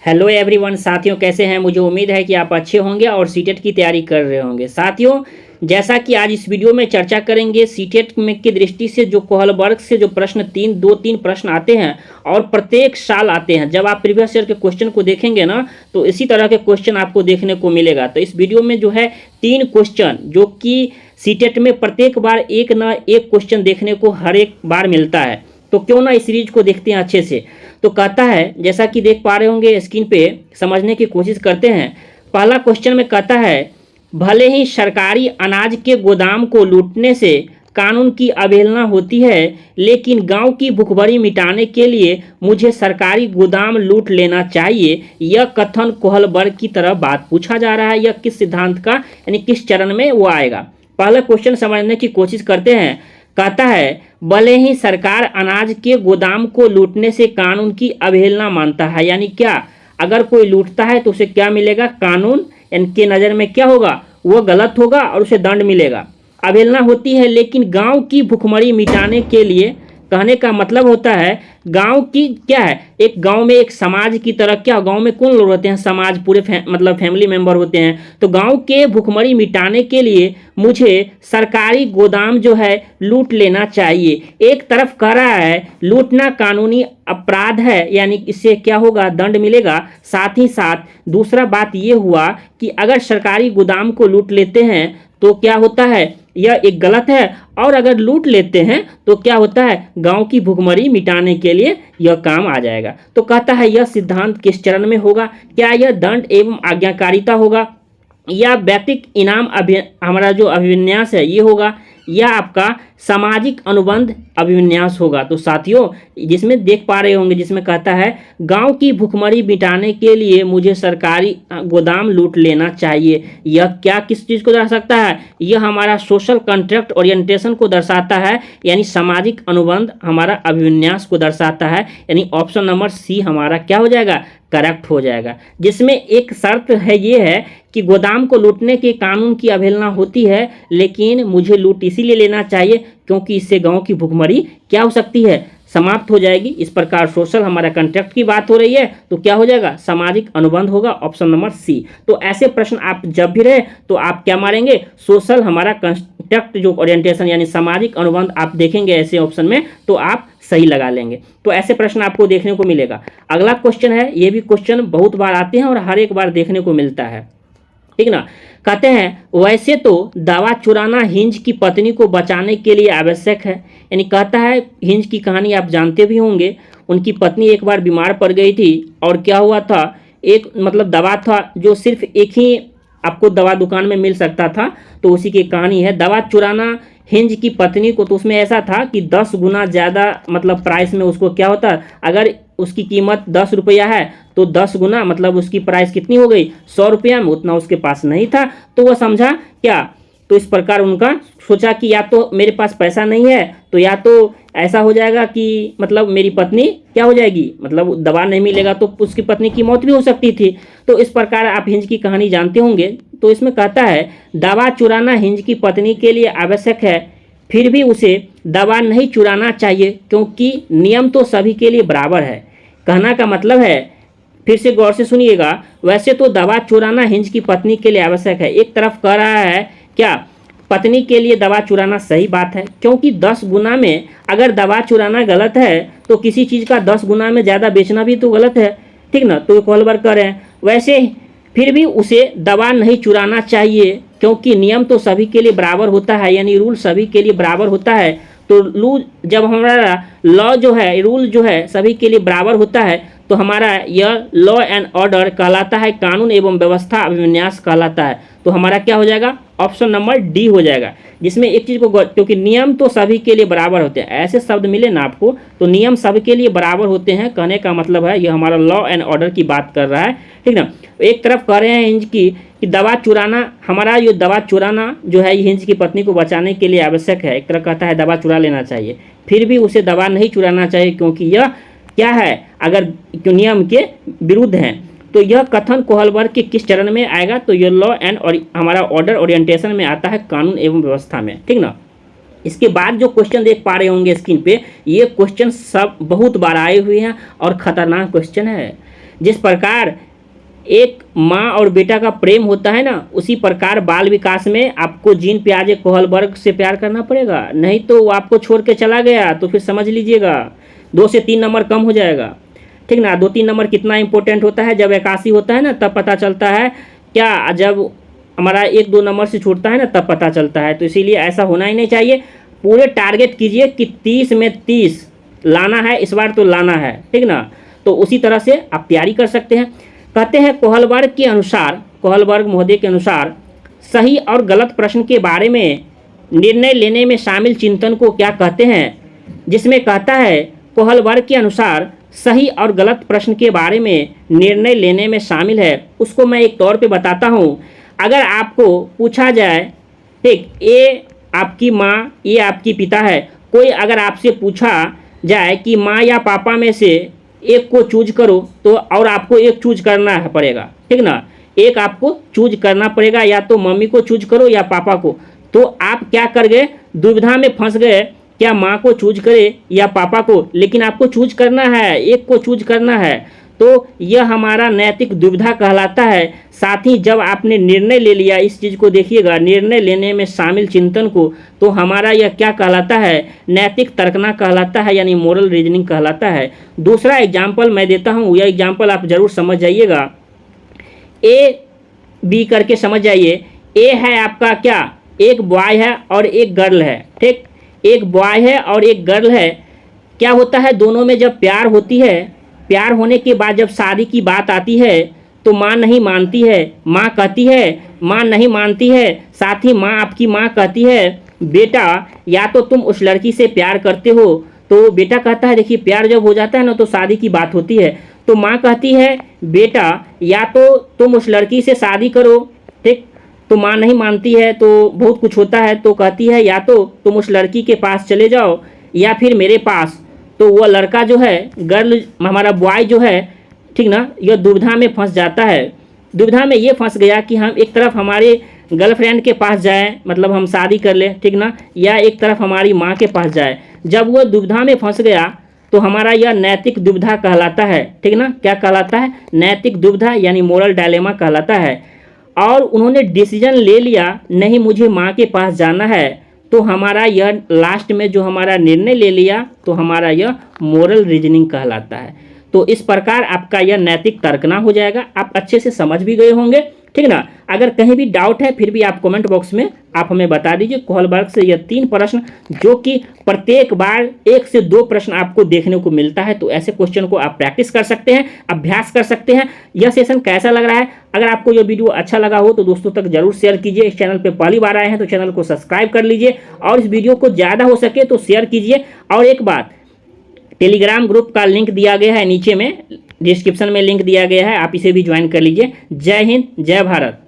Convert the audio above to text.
Hello everyone साथियों, कैसे हैं। मुझे उम्मीद है कि आप अच्छे होंगे और सीटेट की तैयारी कर रहे होंगे। साथियों, जैसा कि आज इस वीडियो में चर्चा करेंगे सीटेट में की दृष्टि से जो कोहलबर्ग से जो प्रश्न दो तीन प्रश्न आते हैं और प्रत्येक साल आते हैं। जब आप प्रीवियस ईयर के क्वेश्चन को देखेंगे ना, तो इसी तरह के क्वेश्चन आपको देखने को मिलेगा। तो इस वीडियो में जो है 3 क्वेश्चन जो कि सीटेट में प्रत्येक बार एक ना एक क्वेश्चन देखने को हर एक बार मिलता है, तो क्यों ना इस सीरीज को देखते हैं अच्छे से। तो कहता है, जैसा कि देख पा रहे होंगे स्क्रीन पे, समझने की कोशिश करते हैं। पहला क्वेश्चन में कहता है, भले ही सरकारी अनाज के गोदाम को लूटने से कानून की अवहेलना होती है, लेकिन गांव की भूखमरी मिटाने के लिए मुझे सरकारी गोदाम लूट लेना चाहिए। यह कथन कोहलबर्ग की तरह बात पूछा जा रहा है। यह किस सिद्धांत का यानी किस चरण में वो आएगा। पहला क्वेश्चन समझने की कोशिश करते हैं। कहता है, भले ही सरकार अनाज के गोदाम को लूटने से कानून की अवहेलना मानता है, यानी क्या, अगर कोई लूटता है तो उसे क्या मिलेगा, कानून इनके नज़र में क्या होगा, वो गलत होगा और उसे दंड मिलेगा। अवहेलना होती है, लेकिन गांव की भूखमरी मिटाने के लिए, कहने का मतलब होता है गांव की क्या है, एक गांव में एक समाज की तरह, क्या गांव में कौन लोग रहते हैं, समाज पूरे मतलब फैमिली मेंबर होते हैं। तो गांव के भूखमरी मिटाने के लिए मुझे सरकारी गोदाम जो है लूट लेना चाहिए। एक तरफ कह रहा है लूटना कानूनी अपराध है, यानी इससे क्या होगा, दंड मिलेगा। साथ ही साथ दूसरा बात ये हुआ कि अगर सरकारी गोदाम को लूट लेते हैं तो क्या होता है, यह एक गलत है, और अगर लूट लेते हैं तो क्या होता है, गांव की भूखमरी मिटाने के लिए यह काम आ जाएगा। तो कहता है यह सिद्धांत किस चरण में होगा, क्या यह दंड एवं आज्ञाकारिता होगा, या व्यक्तिक इनाम हमारा जो अभिविन्यास है ये होगा, या आपका सामाजिक अनुबंध अभिविन्यास होगा। तो साथियों, जिसमें देख पा रहे होंगे, जिसमें कहता है गांव की भूखमरी मिटाने के लिए मुझे सरकारी गोदाम लूट लेना चाहिए, यह क्या किस चीज़ को दर्शा सकता है, यह हमारा सोशल कॉन्ट्रैक्ट ओरिएंटेशन को दर्शाता है, यानी सामाजिक अनुबंध हमारा अभिविन्यास को दर्शाता है। यानी ऑप्शन नंबर सी हमारा क्या हो जाएगा, करेक्ट हो जाएगा। जिसमें एक शर्त है, ये है कि गोदाम को लूटने के कानून की अवहेलना होती है, लेकिन मुझे लूट इसीलिए लेना चाहिए क्योंकि इससे गांव की भूखमरी क्या हो सकती है, समाप्त हो जाएगी। इस प्रकार सोशल हमारा कॉन्ट्रैक्ट की बात हो रही है, तो क्या हो जाएगा, सामाजिक अनुबंध होगा, ऑप्शन नंबर सी। तो ऐसे प्रश्न आप जब भी रहे तो आप क्या मारेंगे, सोशल हमारा कॉन्ट्रैक्ट जो ओरिएंटेशन यानी सामाजिक अनुबंध आप देखेंगे ऐसे ऑप्शन में, तो आप सही लगा लेंगे। तो ऐसे प्रश्न आपको देखने को मिलेगा। अगला क्वेश्चन है, ये भी क्वेश्चन बहुत बार आते हैं और हर एक बार देखने को मिलता है, ठीक ना। कहते हैं, वैसे तो दवा चुराना हिंज की पत्नी को बचाने के लिए आवश्यक है। यानी कहता है, हिंज की कहानी आप जानते भी होंगे। उनकी पत्नी एक बार बीमार पड़ गई थी और क्या हुआ था, एक मतलब दवा था जो सिर्फ एक ही आपको दवा दुकान में मिल सकता था, तो उसी की कहानी है दवा चुराना हिंज की पत्नी को। तो उसमें ऐसा था कि 10 गुना ज़्यादा मतलब प्राइस में उसको क्या होता, अगर उसकी कीमत 10 रुपया है तो 10 गुना मतलब उसकी प्राइस कितनी हो गई, 100 रुपया में। उतना उसके पास नहीं था, तो वह समझा क्या, तो इस प्रकार उनका सोचा कि या तो मेरे पास पैसा नहीं है, तो या तो ऐसा हो जाएगा कि मतलब मेरी पत्नी क्या हो जाएगी, मतलब दवा नहीं मिलेगा तो उसकी पत्नी की मौत भी हो सकती थी। तो इस प्रकार आप हिंज की कहानी जानते होंगे। तो इसमें कहता है, दवा चुराना हिंज की पत्नी के लिए आवश्यक है, फिर भी उसे दवा नहीं चुराना चाहिए क्योंकि नियम तो सभी के लिए बराबर है। कहना का मतलब है, फिर से गौर से सुनिएगा, वैसे तो दवा चुराना हिंज की पत्नी के लिए आवश्यक है। एक तरफ कह रहा है क्या, पत्नी के लिए दवा चुराना सही बात है, क्योंकि 10 गुना में अगर दवा चुराना गलत है तो किसी चीज़ का 10 गुना में ज़्यादा बेचना भी तो गलत है, ठीक ना। तो कोहलबर्ग कह रहे हैं, वैसे फिर भी उसे दवा नहीं चुराना चाहिए क्योंकि नियम तो सभी के लिए बराबर होता है, यानी रूल सभी के लिए बराबर होता है। तो रूल जब हमारा लॉ जो है, रूल जो है सभी के लिए बराबर होता है, तो हमारा यह लॉ एंड ऑर्डर कहलाता है, कानून एवं व्यवस्था अभिविन्यास कहलाता है। तो हमारा क्या हो जाएगा, ऑप्शन नंबर डी हो जाएगा। जिसमें एक चीज़ को, क्योंकि नियम तो सभी के लिए बराबर होते हैं, ऐसे शब्द मिले ना आपको, तो नियम सबके लिए बराबर होते हैं, कहने का मतलब है यह हमारा लॉ एंड ऑर्डर की बात कर रहा है, ठीक ना। एक तरफ कह रहे हैं हिंज की कि दवा चुराना, हमारा ये दवा चुराना जो है हिंज की पत्नी को बचाने के लिए आवश्यक है। एक तरफ कहता है दवा चुरा लेना चाहिए, फिर भी उसे दवा नहीं चुराना चाहिए क्योंकि यह क्या है, अगर नियम के विरुद्ध हैं। तो यह कथन कोहलबर्ग के किस चरण में आएगा, तो यह लॉ एंड और हमारा ऑर्डर ओरिएंटेशन में आता है, कानून एवं व्यवस्था में, ठीक ना। इसके बाद जो क्वेश्चन देख पा रहे होंगे स्क्रीन पे, ये क्वेश्चन सब बहुत बार आए हुए हैं और खतरनाक क्वेश्चन है। जिस प्रकार एक माँ और बेटा का प्रेम होता है ना, उसी प्रकार बाल विकास में आपको जीन पियाजे कोहलबर्ग से प्यार करना पड़ेगा, नहीं तो वो आपको छोड़ के चला गया तो फिर समझ लीजिएगा 2 से 3 नंबर कम हो जाएगा, ठीक ना। 2-3 नंबर कितना इंपॉर्टेंट होता है, जब 81 होता है ना तब पता चलता है क्या, जब हमारा 1-2 नंबर से छूटता है ना तब पता चलता है। तो इसीलिए ऐसा होना ही नहीं चाहिए। पूरे टारगेट कीजिए कि 30 में 30 लाना है, इस बार तो लाना है, ठीक ना। तो उसी तरह से आप तैयारी कर सकते हैं। कहते हैं कोहलबर्ग के अनुसार, कोहलबर्ग महोदय के अनुसार सही और गलत प्रश्न के बारे में निर्णय लेने में शामिल चिंतन को क्या कहते हैं, जिसमें कहता है कोहलबर्ग के अनुसार सही और गलत प्रश्न के बारे में निर्णय लेने में शामिल है, उसको मैं एक तौर पे बताता हूँ। अगर आपको पूछा जाए, ठीक, ये आपकी माँ, ये आपकी पिता है, कोई अगर आपसे पूछा जाए कि माँ या पापा में से एक को चूज करो, तो और आपको एक चूज करना पड़ेगा, ठीक ना, एक आपको चूज करना पड़ेगा, या तो मम्मी को चूज करो या पापा को, तो आप क्या कर गए, दुविधा में फंस गए, क्या माँ को चूज करे या पापा को, लेकिन आपको चूज करना है, एक को चूज करना है, तो यह हमारा नैतिक दुविधा कहलाता है। साथ ही जब आपने निर्णय ले लिया, इस चीज़ को देखिएगा, निर्णय लेने में शामिल चिंतन को, तो हमारा यह क्या कहलाता है, नैतिक तर्कना कहलाता है, यानी मोरल रीजनिंग कहलाता है। दूसरा एग्जाम्पल मैं देता हूँ, यह एग्जाम्पल आप जरूर समझ जाइएगा, ए बी करके समझ जाइए। ए है आपका क्या, एक बॉय है और एक गर्ल है, ठीक, एक बॉय है और एक गर्ल है। क्या होता है, दोनों में जब प्यार होती है, प्यार होने के बाद जब शादी की बात आती है तो माँ नहीं मानती है, माँ कहती है, माँ नहीं मानती है, साथ ही माँ, आपकी माँ कहती है बेटा या तो तुम उस लड़की से प्यार करते हो, तो बेटा कहता है, देखिए प्यार जब हो जाता है ना तो शादी की बात होती है, तो माँ कहती है बेटा या तो तुम उस लड़की से शादी करो, ठीक, तो माँ नहीं मानती है, तो बहुत कुछ होता है, तो कहती है या तो तुम उस लड़की के पास चले जाओ या फिर मेरे पास। तो वह लड़का जो है, गर्ल, हमारा बॉय जो है, ठीक ना, यह दुविधा में फंस जाता है। दुविधा में ये फंस गया कि हम एक तरफ हमारे गर्लफ्रेंड के पास जाएं, मतलब हम शादी कर लें, ठीक ना, या एक तरफ हमारी माँ के पास जाए। जब वह दुविधा में फंस गया तो हमारा यह नैतिक दुविधा कहलाता है, ठीक ना, क्या कहलाता है, नैतिक दुविधा, यानी मोरल डायलेमा कहलाता है। और उन्होंने डिसीजन ले लिया, नहीं मुझे माँ के पास जाना है, तो हमारा यह लास्ट में जो हमारा निर्णय ले लिया, तो हमारा यह मोरल रीजनिंग कहलाता है। तो इस प्रकार आपका यह नैतिक तर्कना हो जाएगा। आप अच्छे से समझ भी गए होंगे, ठीक ना। अगर कहीं भी डाउट है फिर भी आप कमेंट बॉक्स में आप हमें बता दीजिए। कोहलबर्ग से यह 3 प्रश्न, जो कि प्रत्येक बार 1 से 2 प्रश्न आपको देखने को मिलता है, तो ऐसे क्वेश्चन को आप प्रैक्टिस कर सकते हैं, अभ्यास कर सकते हैं। यह सेशन कैसा लग रहा है, अगर आपको यह वीडियो अच्छा लगा हो तो दोस्तों तक जरूर शेयर कीजिए। इस चैनल पर पहली बार आए हैं तो चैनल को सब्सक्राइब कर लीजिए, और इस वीडियो को ज़्यादा हो सके तो शेयर कीजिए। और एक बात, टेलीग्राम ग्रुप का लिंक दिया गया है, नीचे में डिस्क्रिप्शन में लिंक दिया गया है, आप इसे भी ज्वाइन कर लीजिए। जय हिंद, जय भारत।